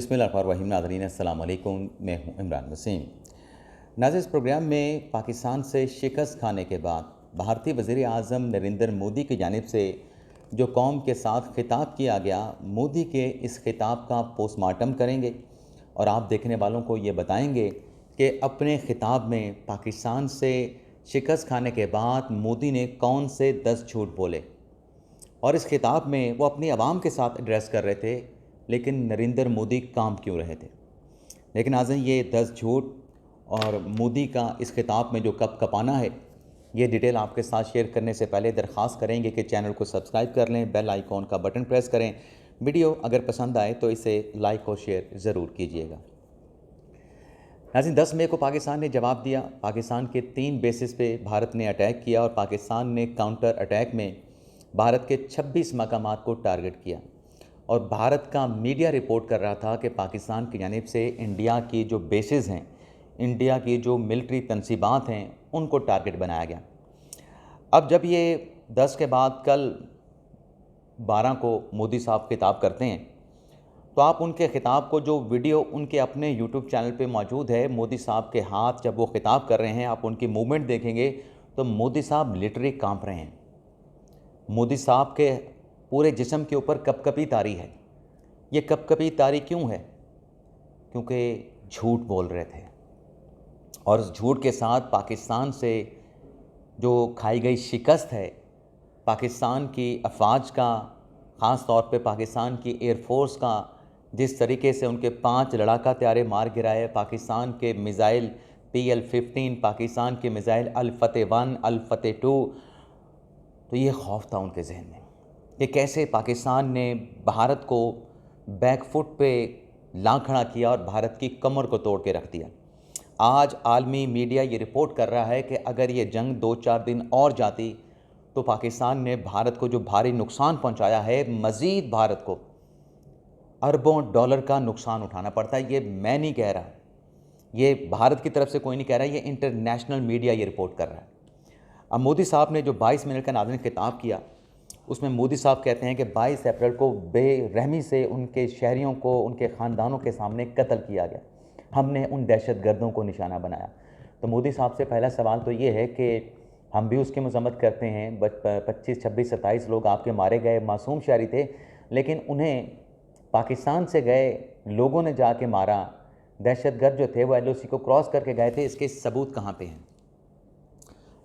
बिस्मिल्लाहिर्रहमानिर्रहीम। नाज़रीन अस्सलाम वालेकुम, मैं हूं इमरान वसीम। नाज़रीन, इस प्रोग्राम में पाकिस्तान से शिकस्त खाने के बाद भारतीय वज़ीर आज़म नरेंद्र मोदी की जानिब से जो कौम के साथ खिताब किया गया, मोदी के इस खिताब का पोस्टमार्टम करेंगे और आप देखने वालों को ये बताएंगे कि अपने खिताब में पाकिस्तान से शिकस्त खाने के बाद मोदी ने कौन से 10 झूठ बोले और इस खिताब में वो अपनी आवाम के साथ एड्रेस कर रहे थे, लेकिन नरेंद्र मोदी काम क्यों रहे थे। लेकिन आज ये 10 झूठ और मोदी का इस खिताब में जो कप कपाना है, ये डिटेल आपके साथ शेयर करने से पहले दरख्वास्त करेंगे कि चैनल को सब्सक्राइब कर लें, बेल आइकॉन का बटन प्रेस करें। वीडियो अगर पसंद आए तो इसे लाइक और शेयर ज़रूर कीजिएगा। नाज़रीन, 10 मई को पाकिस्तान ने जवाब दिया। पाकिस्तान के 3 बेसिस पे भारत ने अटैक किया और पाकिस्तान ने काउंटर अटैक में भारत के 26 मकामात को टारगेट किया और भारत का मीडिया रिपोर्ट कर रहा था कि पाकिस्तान की जानिब से इंडिया की जो बेसिस हैं, इंडिया की जो मिलिट्री तनसीबात हैं, उनको टारगेट बनाया गया। अब जब ये 10 के बाद कल 12 को मोदी साहब खिताब करते हैं, तो आप उनके ख़िताब को जो वीडियो उनके अपने यूट्यूब चैनल पे मौजूद है, मोदी साहब के हाथ जब वो खिताब कर रहे हैं, आप उनकी मूवमेंट देखेंगे तो मोदी साहब लिटरली कांप रहे हैं। मोदी साहब के पूरे जिस्म के ऊपर कपकपी तारी है। ये कपकपी तारी क्यों है? क्योंकि झूठ बोल रहे थे और उस झूठ के साथ पाकिस्तान से जो खाई गई शिकस्त है, पाकिस्तान की अफवाज का, ख़ास तौर पे पाकिस्तान की एयरफोर्स का जिस तरीके से उनके 5 लड़ाका त्यारे मार गिराए, पाकिस्तान के मिज़ाइल PL-15, पाकिस्तान के मिज़ाइल अल-फतेह-1, अल-फतेह-2, तो ये खौफ था उनके जहन में कि कैसे पाकिस्तान ने भारत को बैकफुट पे ला खड़ा किया और भारत की कमर को तोड़ के रख दिया। आज आलमी मीडिया ये रिपोर्ट कर रहा है कि अगर ये जंग 2-4 दिन और जाती तो पाकिस्तान ने भारत को जो भारी नुकसान पहुंचाया है, मज़ीद भारत को अरबों डॉलर का नुकसान उठाना पड़ता है। ये मैं नहीं कह रहा, ये भारत की तरफ से कोई नहीं कह रहा, ये इंटरनेशनल मीडिया ये रिपोर्ट कर रहा है। अब मोदी साहब ने जो 22 मिनट का नाज़रीन खिताब किया, उसमें मोदी साहब कहते हैं कि 22 अप्रैल को बेरहमी से उनके शहरियों को, उनके ख़ानदानों के सामने कत्ल किया गया। हमने उन दहशतगर्दों को निशाना बनाया। तो मोदी साहब से पहला सवाल तो ये है कि हम भी उसकी मज़म्मत करते हैं। 25, 26, 27 लोग आपके मारे गए, मासूम शहरी थे, लेकिन उन्हें पाकिस्तान से गए लोगों ने जाके मारा। दहशतगर्द जो थे वो LOC को क्रॉस करके गए थे। इसके सबूत कहाँ पे हैं?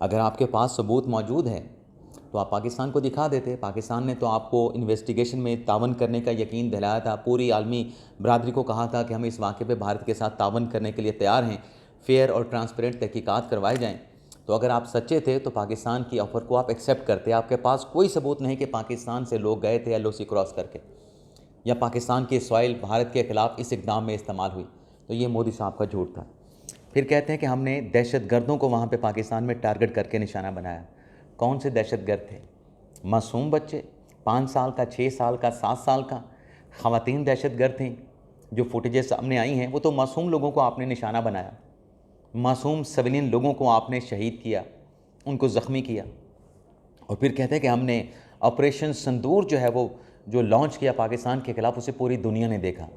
अगर आपके पास सबूत मौजूद है तो आप पाकिस्तान को दिखा देते। पाकिस्तान ने तो आपको इन्वेस्टिगेशन में तावन करने का यकीन दिलाया था, पूरी आलमी बरादरी को कहा था कि हम इस वाक़े पे भारत के साथ तावन करने के लिए तैयार हैं, फेयर और ट्रांसपेरेंट तहकीकात करवाए जाएँ। तो अगर आप सच्चे थे तो पाकिस्तान की ऑफ़र को आप एक्सेप्ट करते। आपके पास कोई सबूत नहीं कि पाकिस्तान से लोग गए थे LOC क्रॉस करके या पाकिस्तान की सॉइल भारत के ख़िलाफ़ इस इक़दाम में इस्तेमाल हुई। तो ये मोदी साहब का झूठ था। फिर कहते हैं कि हमने दहशतगर्दों को वहाँ पे पाकिस्तान में टारगेट करके निशाना बनाया। कौन से दहशतगर्द थे? मासूम बच्चे, 5 साल का, 6 साल का, 7 साल का। ख़वातीन दहशतगर्द थीं। जो फुटेजेस सामने आई हैं वो तो मासूम लोगों को आपने निशाना बनाया, मासूम सिविलियन लोगों को आपने शहीद किया, उनको ज़ख्मी किया। और फिर कहते हैं कि हमने ऑपरेशन संदूर जो है वो जो लॉन्च किया पाकिस्तान के ख़िलाफ़, उसे पूरी दुनिया ने देखा।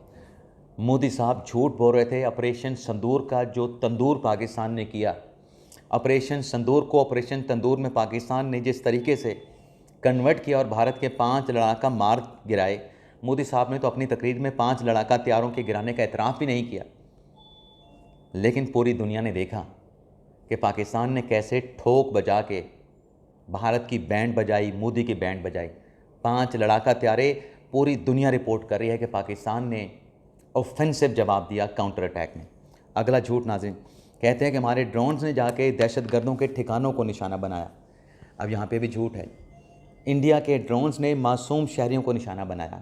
मोदी साहब झूठ बोल रहे थे। ऑपरेशन संदूर का जो तंदूर पाकिस्तान ने किया, ऑपरेशन संदूर को ऑपरेशन तंदूर में पाकिस्तान ने जिस तरीके से कन्वर्ट किया और भारत के 5 लड़ाका मार गिराए, मोदी साहब ने तो अपनी तकरीर में 5 लड़ाका त्यारों के गिराने का एतराफ़ भी नहीं किया। लेकिन पूरी दुनिया ने देखा कि पाकिस्तान ने कैसे ठोक बजा के भारत की बैंड बजाई, मोदी की बैंड बजाई। 5 लड़ाका त्यारे। पूरी दुनिया रिपोर्ट कर रही है कि पाकिस्तान ने ऑफेंसिव जवाब दिया काउंटर अटैक में। अगला झूठ नाज़रीन, कहते हैं कि हमारे ड्रोन्स ने जाके दहशतगर्दों के ठिकानों को निशाना बनाया। अब यहाँ पे भी झूठ है। इंडिया के ड्रोन्स ने मासूम शहरियों को निशाना बनाया,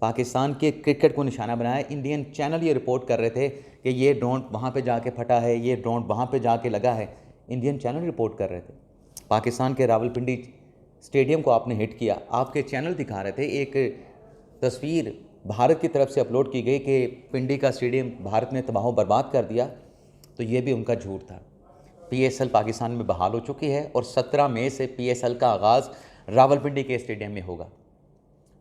पाकिस्तान के क्रिकेट को निशाना बनाया। इंडियन चैनल ये रिपोर्ट कर रहे थे कि ये ड्रोन वहाँ पे जाके फटा है, ये ड्रोन वहाँ पे जाके लगा है। इंडियन चैनल रिपोर्ट कर रहे थे। पाकिस्तान के रावलपिंडी स्टेडियम को आपने हिट किया, आपके चैनल दिखा रहे थे। एक तस्वीर भारत की तरफ से अपलोड की गई कि पिंडी का स्टेडियम भारत ने तबाह बर्बाद कर दिया, तो ये भी उनका झूठ था। PSL पाकिस्तान में बहाल हो चुकी है और 17 मई से PSL का आगाज़ रावलपिंडी के स्टेडियम में होगा।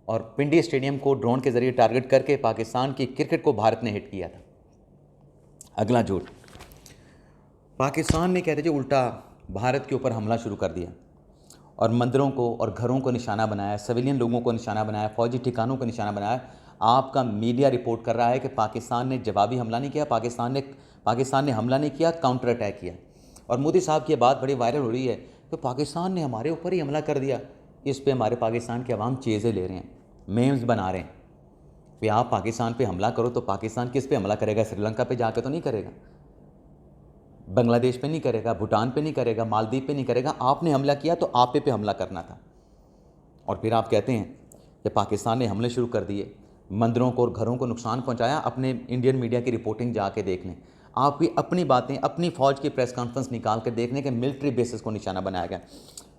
और पिंडी स्टेडियम को ड्रोन के ज़रिए टारगेट करके पाकिस्तान की क्रिकेट को भारत ने हिट किया था। अगला झूठ, पाकिस्तान ने कहते जी उल्टा भारत के ऊपर हमला शुरू कर दिया और मंदिरों को और घरों को निशाना बनाया, सिविलियन लोगों को निशाना बनाया, फौजी ठिकानों को निशाना बनाया। आपका मीडिया रिपोर्ट कर रहा है कि पाकिस्तान ने जवाबी हमला नहीं किया, पाकिस्तान ने हमला नहीं किया, काउंटर अटैक किया। और मोदी साहब की ये बात बड़ी वायरल हो रही है कि पाकिस्तान ने हमारे ऊपर ही हमला कर दिया। इस पे हमारे पाकिस्तान के अवाम चीज़ें ले रहे हैं, मेम्स बना रहे हैं कि आप पाकिस्तान पे हमला करो तो पाकिस्तान किस पे हमला करेगा? श्रीलंका पे जाके तो नहीं करेगा, बांग्लादेश पे नहीं करेगा, भूटान पे नहीं करेगा, मालदीव पे नहीं करेगा। आपने हमला किया तो आप पे हमला करना था। और फिर आप कहते हैं कि पाकिस्तान ने हमले शुरू कर दिए, मंदिरों को और घरों को नुकसान पहुंचाया। अपने इंडियन मीडिया की रिपोर्टिंग जाके देख लें, आपकी अपनी बातें, अपनी फ़ौज की प्रेस कॉन्फ्रेंस निकाल कर देख लें कि मिलिट्री बेसिस को निशाना बनाया गया।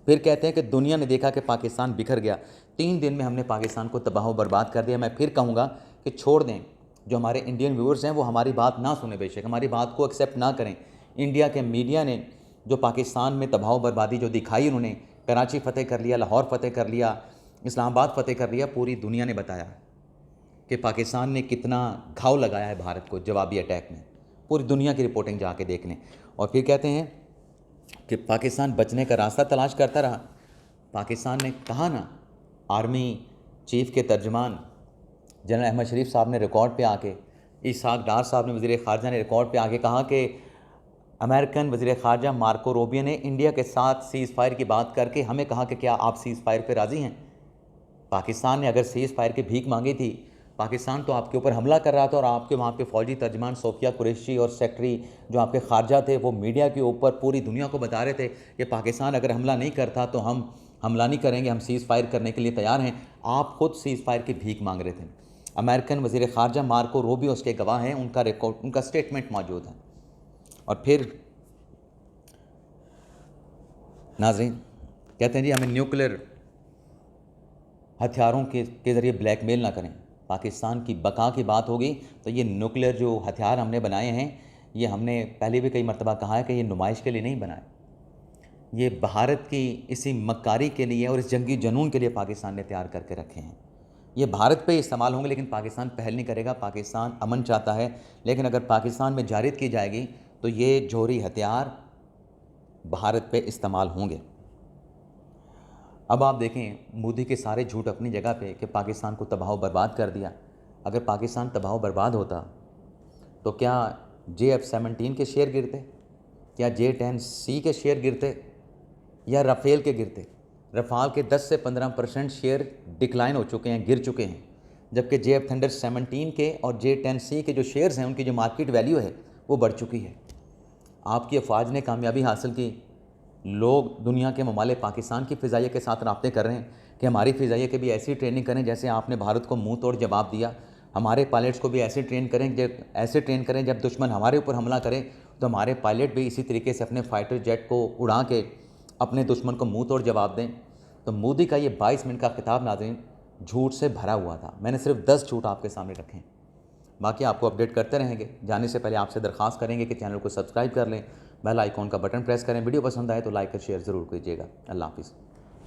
फिर कहते हैं कि दुनिया ने देखा कि पाकिस्तान बिखर गया, 3 दिन में हमने पाकिस्तान को तबाह बर्बाद कर दिया। मैं फिर कहूँगा कि छोड़ दें, जो हमारे इंडियन व्यूअर्स हैं वो हमारी बात ना सुने, बेशक हमारी बात को एक्सेप्ट ना करें। इंडिया के मीडिया ने जो पाकिस्तान में तबाह बर्बादी जो दिखाई, उन्होंने कराची फ़तेह कर लिया, लाहौर फ़तेह कर लिया, इस्लामाबाद फ़तेह कर लिया, पूरी दुनिया ने बताया कि पाकिस्तान ने कितना घाव लगाया है भारत को जवाबी अटैक में। पूरी दुनिया की रिपोर्टिंग जाके देख लें। और फिर कहते हैं कि पाकिस्तान बचने का रास्ता तलाश करता रहा। पाकिस्तान ने कहा ना, आर्मी चीफ के तर्जमान जनरल अहमद शरीफ साहब ने रिकॉर्ड पे आके, इसहाक डार साहब ने, वज़ीर ख़ारजा ने रिकॉर्ड पे आके कहा कि अमेरिकन वज़ीर ख़ारजा मार्को रूबियो ने इंडिया के साथ सीज़ फायर की बात करके हमें कहा कि क्या आप सीज़ फायर पे राज़ी हैं? पाकिस्तान ने अगर सीज़ फायर की भीख मांगी थी, पाकिस्तान तो आपके ऊपर हमला कर रहा था और आपके वहाँ पे फ़ौजी तर्जमान सोफिया कुरैशी और सेक्रेटरी जो आपके ख़ारजा थे वो मीडिया के ऊपर पूरी दुनिया को बता रहे थे कि पाकिस्तान अगर हमला नहीं करता तो हम हमला नहीं करेंगे, हम सीज़ फायर करने के लिए तैयार हैं। आप खुद सीज़ फायर की भीख मांग रहे थे। अमेरिकन वज़ीर ख़ारजा मार्को रूबियो उसके गवाह हैं, उनका रिकॉर्ड, उनका स्टेटमेंट मौजूद है। और फिर नाज़रीन कहते हैं जी हमें न्यूक्लियर हथियारों के ज़रिए ब्लैकमेल ना करें। पाकिस्तान की बका की बात होगी तो ये न्यूक्लियर जो हथियार हमने बनाए हैं, ये हमने पहले भी कई मरतबा कहा है कि ये नुमाइश के लिए नहीं बनाए, ये भारत की इसी मक्कारी के लिए और इस जंगी जुनून के लिए पाकिस्तान ने तैयार करके रखे हैं। ये भारत पे इस्तेमाल होंगे, लेकिन पाकिस्तान पहल नहीं करेगा। पाकिस्तान अमन चाहता है, लेकिन अगर पाकिस्तान में जारिद की जाएगी तो ये जोहरी हथियार भारत पे इस्तेमाल होंगे। अब आप देखें, मोदी के सारे झूठ अपनी जगह पे कि पाकिस्तान को तबाह बर्बाद कर दिया। अगर पाकिस्तान तबाह बर्बाद होता तो क्या JF-17 के शेयर गिरते, क्या J-10C के शेयर गिरते, या राफेल के गिरते? रफाल के 10 से 15% शेयर डिक्लाइन हो चुके हैं, गिर चुके हैं, जबकि JF-17 के और J-10C के जो शेयर्स हैं उनकी जो मार्केट वैल्यू है वो बढ़ चुकी है। आपकी अफवाज ने कामयाबी हासिल की, लोग दुनिया के ममालिक पाकिस्तान की फ़िज़ाइया के साथ रब्ते कर रहे हैं कि हमारी फ़िज़ाइया की भी ऐसी ट्रेनिंग करें जैसे आपने भारत को मुंह तोड़ जवाब दिया। हमारे पायलट्स को भी ऐसे ट्रेन करें जब दुश्मन हमारे ऊपर हमला करे तो हमारे पायलट भी इसी तरीके से अपने फाइटर जेट को उड़ा के अपने दुश्मन को मुंह तोड़ जवाब दें। तो मोदी का ये 22 मिनट का खिताब नाज़रीन झूठ से भरा हुआ था। मैंने सिर्फ 10 झूठ आपके सामने रखे हैं, बाकी आपको अपडेट करते रहेंगे। जाने से पहले आपसे दरख्वास्त करेंगे कि चैनल को सब्सक्राइब कर लें, बेल आइकॉन का बटन प्रेस करें। वीडियो पसंद आए तो लाइक और शेयर ज़रूर कीजिएगा। अल्लाह हाफ़िज़।